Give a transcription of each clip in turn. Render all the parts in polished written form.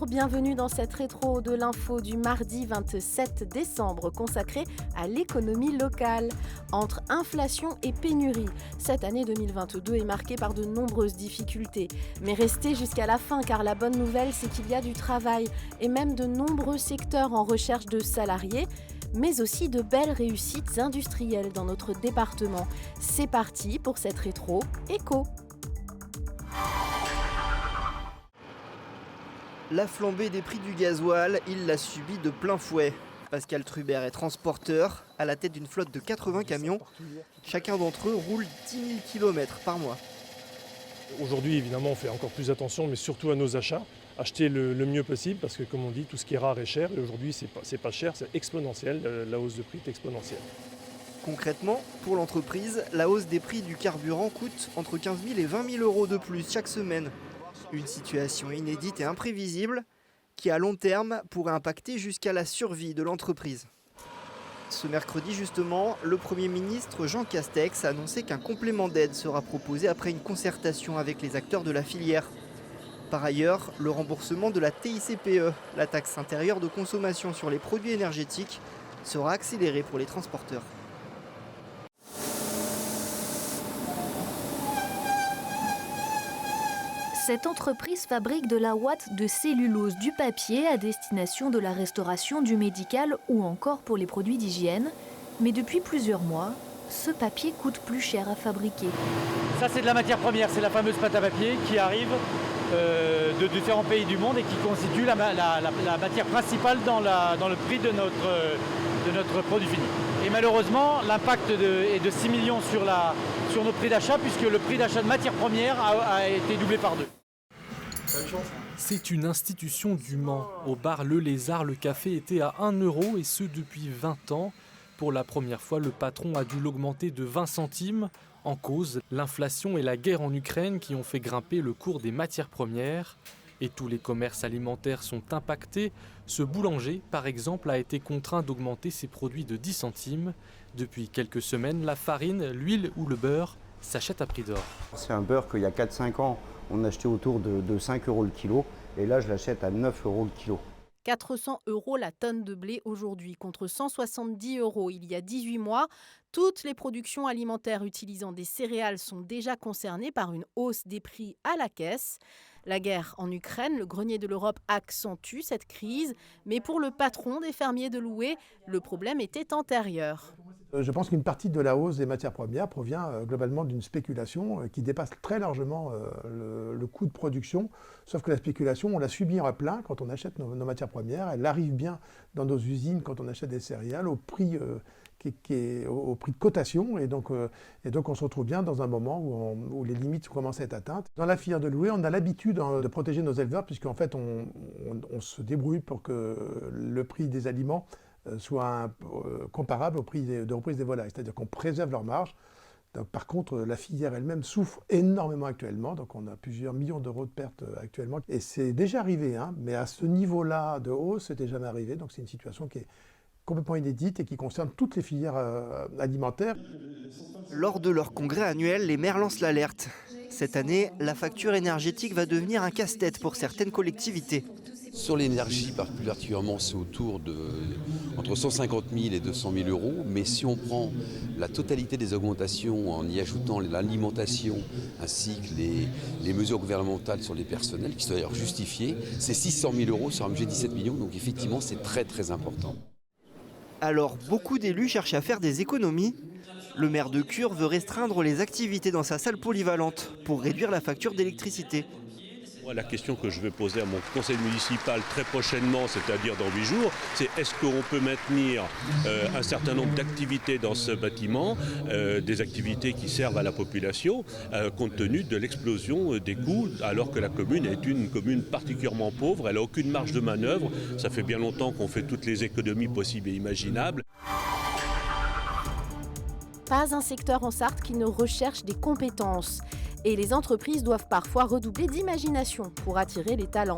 bienvenue dans cette rétro de l'info du mardi 27 décembre consacrée à l'économie locale. Entre inflation et pénurie, cette année 2022 est marquée par de nombreuses difficultés. Mais restez jusqu'à la fin car la bonne nouvelle c'est qu'il y a du travail et même de nombreux secteurs en recherche de salariés, mais aussi de belles réussites industrielles dans notre département. C'est parti pour cette rétro éco. La flambée des prix du gasoil, il l'a subi de plein fouet. Pascal Trubert est transporteur, à la tête d'une flotte de 80 camions. Chacun d'entre eux roule 10 000 km par mois. Aujourd'hui, évidemment, on fait encore plus attention, mais surtout à nos achats. Acheter le mieux possible, parce que comme on dit, tout ce qui est rare est cher. Et aujourd'hui, c'est pas cher, c'est exponentiel. La hausse de prix est exponentielle. Concrètement, pour l'entreprise, la hausse des prix du carburant coûte entre 15 000 et 20 000 euros de plus chaque semaine. Une situation inédite et imprévisible qui, à long terme, pourrait impacter jusqu'à la survie de l'entreprise. Ce mercredi, justement, le Premier ministre Jean Castex a annoncé qu'un complément d'aide sera proposé après une concertation avec les acteurs de la filière. Par ailleurs, le remboursement de la TICPE, la taxe intérieure de consommation sur les produits énergétiques, sera accéléré pour les transporteurs. Cette entreprise fabrique de la ouate de cellulose, du papier à destination de la restauration, du médical ou encore pour les produits d'hygiène. Mais depuis plusieurs mois, ce papier coûte plus cher à fabriquer. Ça, c'est de la matière première, c'est la fameuse pâte à papier qui arrive de différents pays du monde et qui constitue la matière principale dans le prix de notre produit fini. Et malheureusement, l'impact est de 6 millions sur nos prix d'achat, puisque le prix d'achat de matière première a été doublé par 2. C'est une institution du Mans. Au bar Le Lézard, le café était à 1 € et ce depuis 20 ans. Pour la première fois, le patron a dû l'augmenter de 20 centimes. En cause, l'inflation et la guerre en Ukraine qui ont fait grimper le cours des matières premières. Et tous les commerces alimentaires sont impactés. Ce boulanger, par exemple, a été contraint d'augmenter ses produits de 10 centimes. Depuis quelques semaines, la farine, l'huile ou le beurre s'achètent à prix d'or. C'est un beurre qu'il y a 4-5 ans, on achetait autour de 5 € le kilo. Et là, je l'achète à 9 € le kilo. 400 € la tonne de blé aujourd'hui, contre 170 € il y a 18 mois. Toutes les productions alimentaires utilisant des céréales sont déjà concernées par une hausse des prix à la caisse. La guerre en Ukraine, le grenier de l'Europe accentue cette crise. Mais pour le patron des fermiers de Loué, le problème était antérieur. Je pense qu'une partie de la hausse des matières premières provient globalement d'une spéculation qui dépasse très largement le coût de production. Sauf que la spéculation, on la subit en plein quand on achète nos matières premières. Elle arrive bien dans nos usines quand on achète des céréales au prix qui est au prix de cotation. Et donc on se retrouve bien dans un moment où les limites commencent à être atteintes. Dans la filière de Loué, on a l'habitude de protéger nos éleveurs puisqu'en fait on se débrouille pour que le prix des aliments soit comparable au prix de reprise des volailles, c'est-à-dire qu'on préserve leur marge. Donc, par contre, la filière elle-même souffre énormément actuellement, donc on a plusieurs millions d'euros de pertes actuellement. Et c'est déjà arrivé, mais à ce niveau-là de hausse, c'était jamais arrivé, donc c'est une situation qui est complètement inédite et qui concerne toutes les filières alimentaires. Lors de leur congrès annuel, les maires lancent l'alerte. Cette année, la facture énergétique va devenir un casse-tête pour certaines collectivités. Sur l'énergie particulièrement, c'est autour de entre 150 000 et 200 000 €. Mais si on prend la totalité des augmentations en y ajoutant l'alimentation ainsi que les mesures gouvernementales sur les personnels, qui sont d'ailleurs justifiées, c'est 600 000 € sur un budget de 17 millions. Donc effectivement, c'est très très important. Alors, beaucoup d'élus cherchent à faire des économies. Le maire de Cure veut restreindre les activités dans sa salle polyvalente pour réduire la facture d'électricité. La question que je vais poser à mon conseil municipal très prochainement, c'est-à-dire dans 8 jours, c'est est-ce qu'on peut maintenir un certain nombre d'activités dans ce bâtiment, des activités qui servent à la population, compte tenu de l'explosion des coûts, alors que la commune est une commune particulièrement pauvre, elle n'a aucune marge de manœuvre, ça fait bien longtemps qu'on fait toutes les économies possibles et imaginables. Pas un secteur en Sarthe qui ne recherche des compétences. Et les entreprises doivent parfois redoubler d'imagination pour attirer les talents.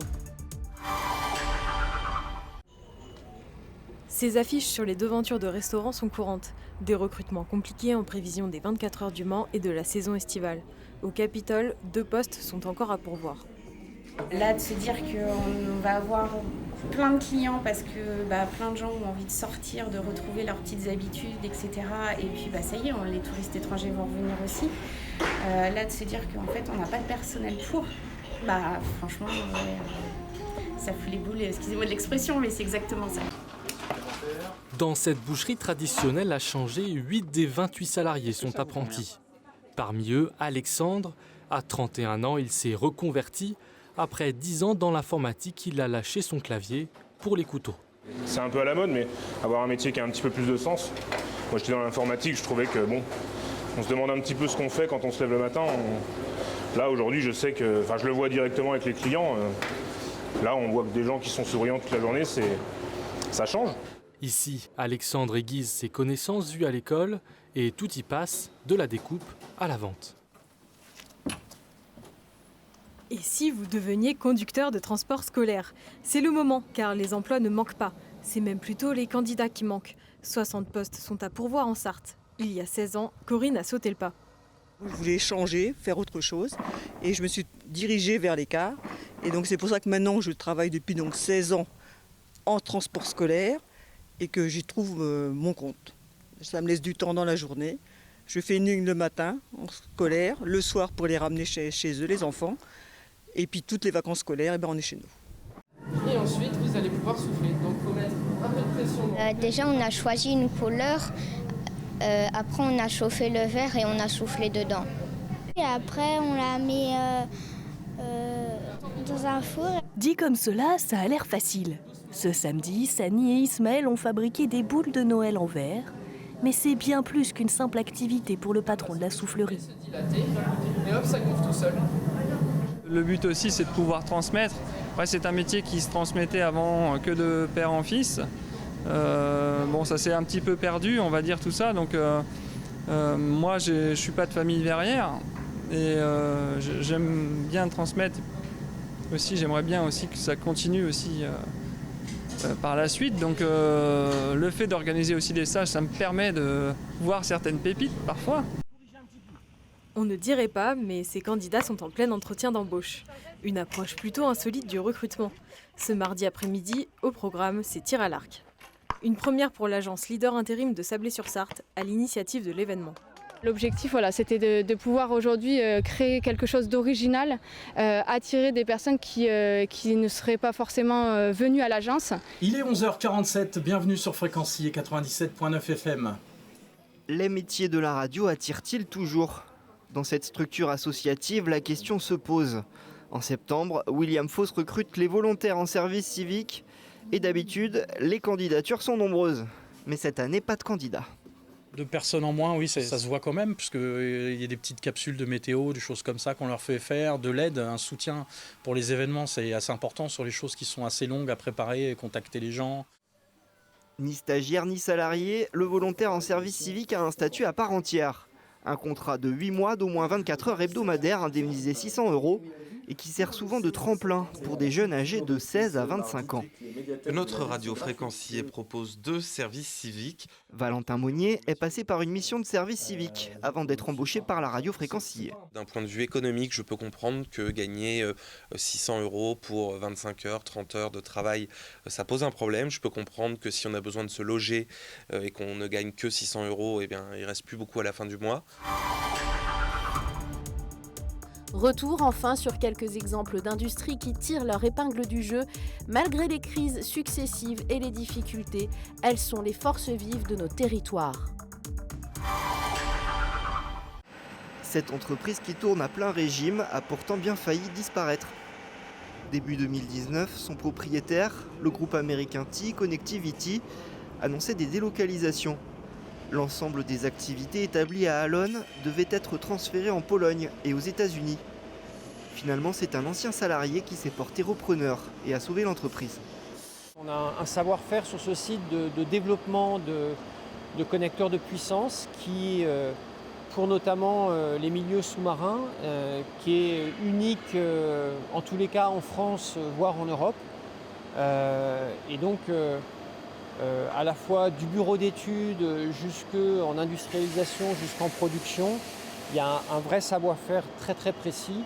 Ces affiches sur les devantures de restaurants sont courantes. Des recrutements compliqués en prévision des 24 heures du Mans et de la saison estivale. Au Capitole, 2 postes sont encore à pourvoir. Là, de se dire qu'on va avoir plein de clients parce que plein de gens ont envie de sortir, de retrouver leurs petites habitudes, etc. Et puis ça y est, les touristes étrangers vont revenir aussi. Là, de se dire qu'en fait, on n'a pas de personnel pour, franchement, ça fout les boules, excusez-moi de l'expression, mais c'est exactement ça. Dans cette boucherie traditionnelle à Changé, 8 des 28 salariés sont apprentis. Parmi eux, Alexandre, à 31 ans, il s'est reconverti. Après 10 ans dans l'informatique, il a lâché son clavier pour les couteaux. C'est un peu à la mode, mais avoir un métier qui a un petit peu plus de sens. Moi, j'étais dans l'informatique, je trouvais que on se demande un petit peu ce qu'on fait quand on se lève le matin. Là, aujourd'hui, je sais que, je le vois directement avec les clients. Là, on voit que des gens qui sont souriants toute la journée, ça change. Ici, Alexandre aiguise ses connaissances vues à l'école et tout y passe, de la découpe à la vente. Et si vous deveniez conducteur de transport scolaire? C'est le moment, car les emplois ne manquent pas. C'est même plutôt les candidats qui manquent. 60 postes sont à pourvoir en Sarthe. Il y a 16 ans, Corinne a sauté le pas. Je voulais changer, faire autre chose, et je me suis dirigée vers les cars. Et donc c'est pour ça que maintenant je travaille depuis 16 ans en transport scolaire et que j'y trouve mon compte. Ça me laisse du temps dans la journée. Je fais une ligne le matin en scolaire, le soir pour les ramener chez eux, les enfants. Et puis toutes les vacances scolaires, on est chez nous. Et ensuite, vous allez pouvoir souffler. Donc il faut mettre un peu de pression. Déjà, on a choisi une couleur. Après, on a chauffé le verre et on a soufflé dedans. Et après, on l'a mis dans un four. Dit comme cela, ça a l'air facile. Ce samedi, Sani et Ismaël ont fabriqué des boules de Noël en verre. Mais c'est bien plus qu'une simple activité pour le patron de la soufflerie. Et hop, ça gonfle tout seul. Le but aussi, c'est de pouvoir transmettre. Ouais, c'est un métier qui se transmettait avant que de père en fils. Ça s'est un petit peu perdu, on va dire tout ça. Donc, moi, je ne suis pas de famille verrière et j'aime bien transmettre. Aussi, j'aimerais bien aussi que ça continue aussi par la suite. Donc, le fait d'organiser aussi des stages, ça me permet de voir certaines pépites parfois. On ne dirait pas, mais ces candidats sont en plein entretien d'embauche. Une approche plutôt insolite du recrutement. Ce mardi après-midi, au programme, c'est tir à l'arc. Une première pour l'agence leader intérim de Sablé-sur-Sarthe, à l'initiative de l'événement. L'objectif, c'était de pouvoir aujourd'hui créer quelque chose d'original, attirer des personnes qui ne seraient pas forcément venues à l'agence. Il est 11h47, bienvenue sur Fréquency et 97.9 FM. Les métiers de la radio attirent-ils toujours ? Dans cette structure associative, la question se pose. En septembre, William Foss recrute les volontaires en service civique. Et d'habitude, les candidatures sont nombreuses. Mais cette année, pas de candidats. 2 personnes en moins, oui, ça se voit quand même, puisqu'il y a des petites capsules de météo, des choses comme ça qu'on leur fait faire, de l'aide, un soutien pour les événements. C'est assez important sur les choses qui sont assez longues à préparer et contacter les gens. Ni stagiaire ni salarié, le volontaire en service civique a un statut à part entière. Un contrat de 8 mois d'au moins 24 heures hebdomadaires indemnisé 600 € et qui sert souvent de tremplin pour des jeunes âgés de 16 à 25 ans. Notre radio Fréquencier propose 2 services civiques. Valentin Monnier est passé par une mission de service civique avant d'être embauché par la radio Fréquencier. D'un point de vue économique, je peux comprendre que gagner 600 € pour 25 heures, 30 heures de travail, ça pose un problème. Je peux comprendre que si on a besoin de se loger et qu'on ne gagne que 600 €, il ne reste plus beaucoup à la fin du mois. Retour enfin sur quelques exemples d'industries qui tirent leur épingle du jeu. Malgré les crises successives et les difficultés, elles sont les forces vives de nos territoires. Cette entreprise qui tourne à plein régime a pourtant bien failli disparaître. Début 2019, son propriétaire, le groupe américain T-Connectivity, annonçait des délocalisations. L'ensemble des activités établies à Allonne devait être transféré en Pologne et aux États-Unis. Finalement, c'est un ancien salarié qui s'est porté repreneur et a sauvé l'entreprise. On a un savoir-faire sur ce site de développement de connecteurs de puissance qui, pour notamment les milieux sous-marins, qui est unique en tous les cas en France, voire en Europe. Et donc, à la fois du bureau d'études jusqu'en industrialisation, jusqu'en production, il y a un vrai savoir-faire très très précis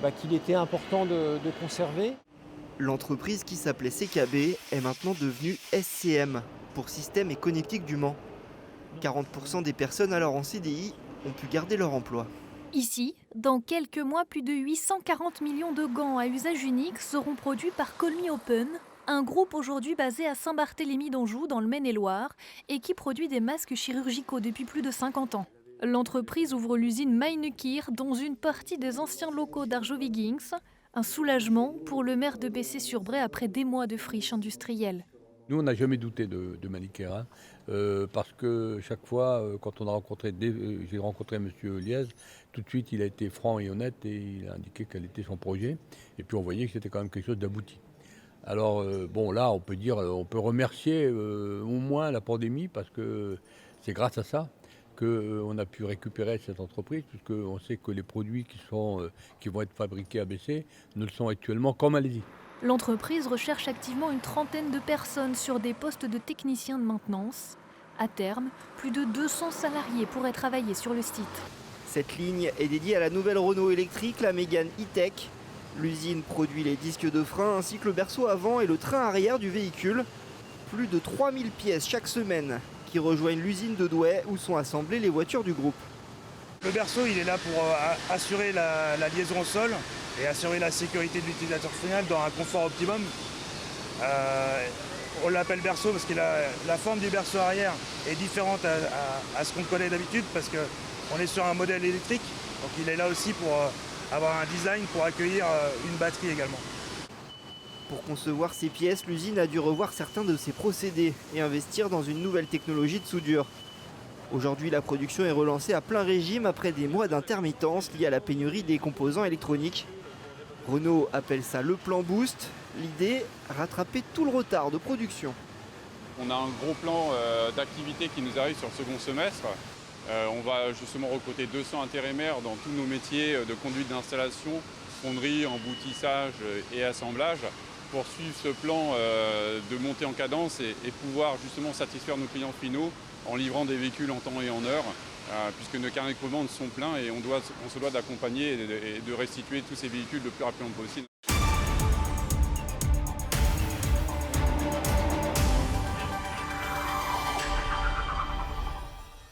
qu'il était important de conserver. L'entreprise qui s'appelait CKB est maintenant devenue SCM, pour Système et Connectique du Mans. 40% des personnes alors en CDI ont pu garder leur emploi. Ici, dans quelques mois, plus de 840 millions de gants à usage unique seront produits par Call Me Open, un groupe aujourd'hui basé à Saint-Barthélemy d'Anjou, dans le Maine-et-Loire, et qui produit des masques chirurgicaux depuis plus de 50 ans. L'entreprise ouvre l'usine Meinekir dans une partie des anciens locaux d'Arjowiggins, un soulagement pour le maire de Bessay-sur-Bray après des mois de friche industrielle. Nous, on n'a jamais douté de Meinekir, parce que chaque fois, quand j'ai rencontré M. Liez, tout de suite, il a été franc et honnête et il a indiqué quel était son projet. Et puis, on voyait que c'était quand même quelque chose d'abouti. Alors, là, on peut remercier au moins la pandémie, parce que c'est grâce à ça qu'on a pu récupérer cette entreprise, puisqu'on sait que les produits qui vont être fabriqués à Bessay ne le sont actuellement qu'en Malaisie. L'entreprise recherche activement une trentaine de personnes sur des postes de techniciens de maintenance. À terme, plus de 200 salariés pourraient travailler sur le site. Cette ligne est dédiée à la nouvelle Renault électrique, la Mégane E-Tech. L'usine produit les disques de frein ainsi que le berceau avant et le train arrière du véhicule. Plus de 3000 pièces chaque semaine qui rejoignent l'usine de Douai où sont assemblées les voitures du groupe. Le berceau, il est là pour assurer la liaison au sol et assurer la sécurité de l'utilisateur final dans un confort optimum. On l'appelle berceau parce que la forme du berceau arrière est différente à ce qu'on connaît d'habitude parce qu'on est sur un modèle électrique. Donc il est là aussi pour avoir un design pour accueillir une batterie également. Pour concevoir ces pièces, l'usine a dû revoir certains de ses procédés et investir dans une nouvelle technologie de soudure. Aujourd'hui, la production est relancée à plein régime après des mois d'intermittence liés à la pénurie des composants électroniques. Renault appelle ça le plan Boost. L'idée, rattraper tout le retard de production. On a un gros plan d'activité qui nous arrive sur le second semestre. On va justement recruter 200 intérimaires dans tous nos métiers de conduite d'installation, fonderie, emboutissage et assemblage pour suivre ce plan de montée en cadence et pouvoir justement satisfaire nos clients finaux en livrant des véhicules en temps et en heure, puisque nos carnets de commandes sont pleins et on se doit d'accompagner et de restituer tous ces véhicules le plus rapidement possible.